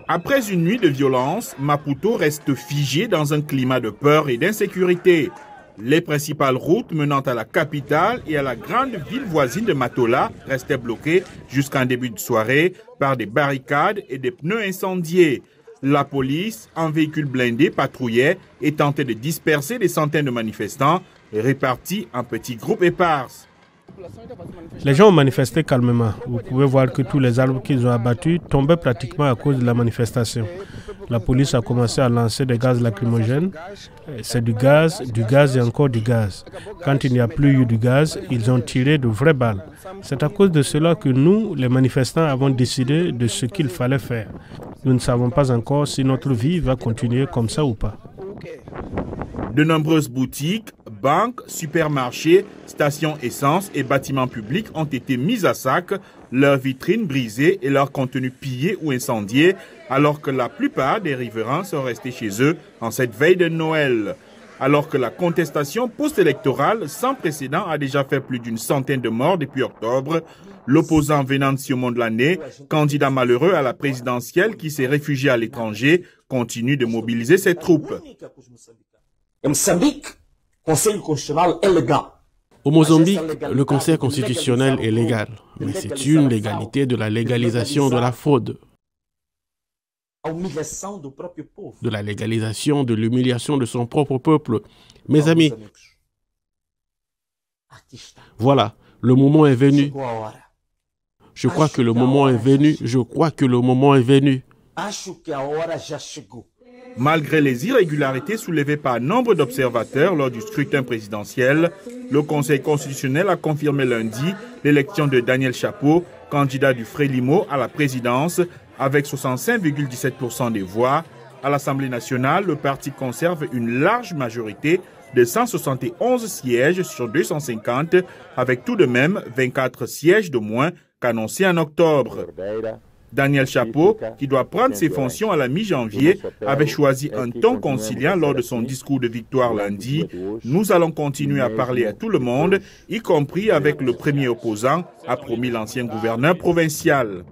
Après une nuit de violence, Maputo reste figé dans un climat de peur et d'insécurité. Les principales routes menant à la capitale et à la grande ville voisine de Matola restaient bloquées jusqu'en début de soirée par des barricades et des pneus incendiés. La police, en véhicule blindé, patrouillait et tentait de disperser des centaines de manifestants répartis en petits groupes épars. Les gens ont manifesté calmement. Vous pouvez voir que tous les arbres qu'ils ont abattus tombaient pratiquement à cause de la manifestation. La police a commencé à lancer des gaz lacrymogènes. C'est du gaz et encore du gaz. Quand il n'y a plus eu du gaz, ils ont tiré de vraies balles. C'est à cause de cela que nous, les manifestants, avons décidé de ce qu'il fallait faire. Nous ne savons pas encore si notre vie va continuer comme ça ou pas. De nombreuses boutiques, banques, supermarchés, stations essence et bâtiments publics ont été mis à sac, leurs vitrines brisées et leurs contenus pillés ou incendiés, alors que la plupart des riverains sont restés chez eux en cette veille de Noël. Alors que la contestation post-électorale sans précédent a déjà fait plus d'une centaine de morts depuis octobre, l'opposant Venancio Mondlane, candidat malheureux à la présidentielle qui s'est réfugié à l'étranger, continue de mobiliser ses troupes. Au Mozambique, le Conseil constitutionnel est légal, mais c'est une légalité de la légalisation de la fraude, de la légalisation de l'humiliation de son propre peuple. Mes amis, voilà, le moment est venu. Je crois que le moment est venu. Je crois que le moment est venu. Malgré les irrégularités soulevées par nombre d'observateurs lors du scrutin présidentiel, le Conseil constitutionnel a confirmé lundi l'élection de Daniel Chapo, candidat du Frélimo à la présidence, avec 65,17% des voix. À l'Assemblée nationale, le parti conserve une large majorité de 171 sièges sur 250, avec tout de même 24 sièges de moins qu'annoncé en octobre. Daniel Chapo, qui doit prendre ses fonctions à la mi-janvier, avait choisi un ton conciliant lors de son discours de victoire lundi. Nous allons continuer à parler à tout le monde, y compris avec le premier opposant, a promis l'ancien gouverneur provincial.